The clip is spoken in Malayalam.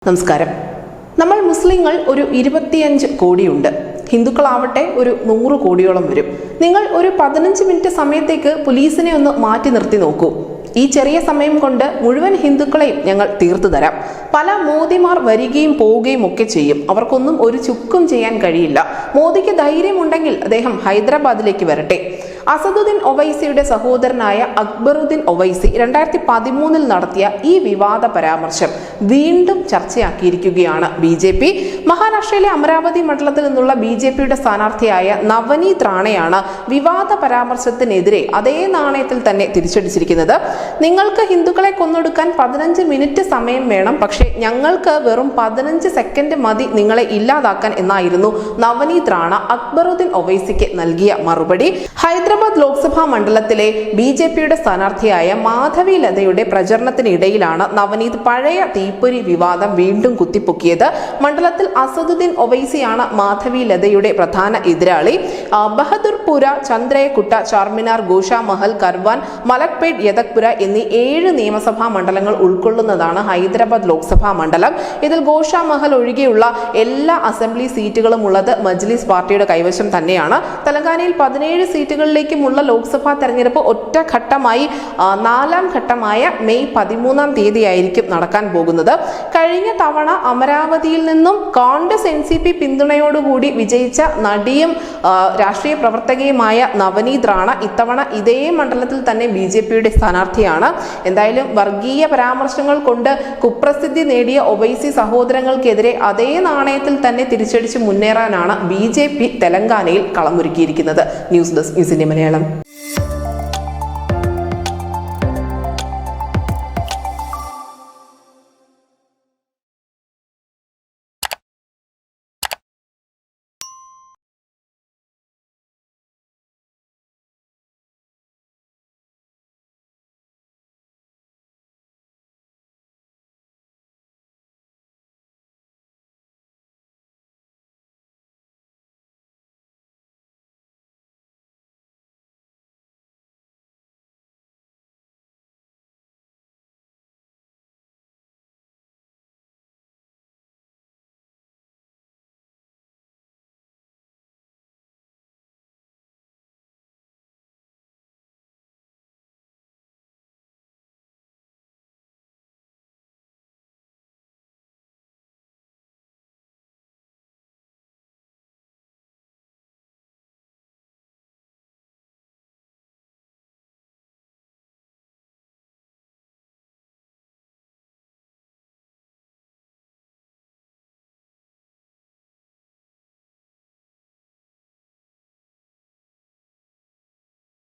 നമസ്കാരം. നമ്മൾ മുസ്ലിങ്ങൾ ഒരു 25 കോടിയുണ്ട്. ഹിന്ദുക്കളാവട്ടെ ഒരു 100 കോടിയോളം വരും. നിങ്ങൾ ഒരു 15 മിനിറ്റ് സമയത്തേക്ക് പോലീസിനെ ഒന്ന് മാറ്റി നിർത്തി നോക്കൂ. ഈ ചെറിയ സമയം കൊണ്ട് മുഴുവൻ ഹിന്ദുക്കളെയും ഞങ്ങൾ തീർത്തു തരാം. പല മോദിമാർ വരികയും പോവുകയും ഒക്കെ ചെയ്യും. അവർക്കൊന്നും ഒരു ചുക്കും ചെയ്യാൻ കഴിയില്ല. മോദിക്ക് ധൈര്യമുണ്ടെങ്കിൽ അദ്ദേഹം ഹൈദരാബാദിലേക്ക് വരട്ടെ. അസദുദ്ദീൻ ഒവൈസിയുടെ സഹോദരനായ അക്ബറുദ്ദീൻ ഒവൈസി 2013 നടത്തിയ ഈ വിവാദ പരാമർശം വീണ്ടും ചർച്ചയാക്കിയിരിക്കുകയാണ് BJP. മഹാരാഷ്ട്രയിലെ അമരാവതി മണ്ഡലത്തിൽ നിന്നുള്ള BJPയുടെ സ്ഥാനാർത്ഥിയായ നവനീത് റാണയാണ് വിവാദ പരാമർശത്തിനെതിരെ അതേ നാണയത്തിൽ തന്നെ തിരിച്ചടിച്ചിരിക്കുന്നത്. നിങ്ങൾക്ക് ഹിന്ദുക്കളെ കൊന്നൊടുക്കാൻ 15 മിനിറ്റ് സമയം വേണം, പക്ഷേ ഞങ്ങൾക്ക് വെറും 15 സെക്കൻഡ് മതി നിങ്ങളെ ഇല്ലാതാക്കാൻ എന്നായിരുന്നു നവനീത് റാണ അക്ബറുദ്ദീൻ ഒവൈസിക്ക് നൽകിയ മറുപടി. ഹൈദരാബാദ് ലോക്സഭാ മണ്ഡലത്തിലെ BJPയുടെ സ്ഥാനാർത്ഥിയായ മാധവി ലതയുടെ പ്രചരണത്തിനിടയിലാണ് നവനീത് പഴയ തീപ്പൊരി വിവാദം വീണ്ടും കുത്തിപ്പൊക്കിയത്. മണ്ഡലത്തിൽ അസദുദ്ദീൻ ഒവൈസിയാണ് മാധവി ലതയുടെ പ്രധാന എതിരാളി. ബഹദൂർപുര, ചന്ദ്രയക്കുട്ട, ചാർമിനാർ, ഗോഷാമഹൽ, കർവാൻ, മലക്പേട്ട്, യദക്പുര എന്നീ 7 നിയമസഭാ മണ്ഡലങ്ങൾ ഉൾക്കൊള്ളുന്നതാണ് ഹൈദരാബാദ് ലോക്സഭാ മണ്ഡലം. ഇതിൽ ഗോഷാമഹൽ ഒഴികെയുള്ള എല്ലാ അസംബ്ലി സീറ്റുകളും ഉള്ളത് മജ്ലിസ് പാർട്ടിയുടെ കൈവശം തന്നെയാണ്. തെലങ്കാനയിൽ 17 സീറ്റുകളിലേക്കുമുള്ള ലോക്സഭാ തെരഞ്ഞെടുപ്പ് ഒറ്റഘട്ടമായി 4ാം ഘട്ടമായ മെയ് 13-ാം തീയതിയായിരിക്കും നടക്കാൻ പോകുന്നത്. കഴിഞ്ഞ തവണ അമരാവതിയിൽ നിന്നും കോൺഗ്രസ് NCP പിന്തുണയോടുകൂടി വിജയിച്ച നടിയും രാഷ്ട്രീയ പ്രവർത്തകയുമായ നവനീത് റാണ ഇത്തവണ ഇതേ മണ്ഡലത്തിൽ തന്നെ BJPയുടെ സ്ഥാനാർത്ഥിയാണ്. എന്തായാലും വർഗീയ പരാമർശങ്ങൾ കൊണ്ട് കുപ്രസിദ്ധി നേടിയ ഒവൈസി സഹോദരങ്ങൾക്കെതിരെ അതേ നാണയത്തിൽ തന്നെ തിരിച്ചടിച്ച് മുന്നേറാനാണ് BJP തെലങ്കാനയിൽ കളമൊരുക്കിയിരിക്കുന്നത്. News desk news India Malayalam.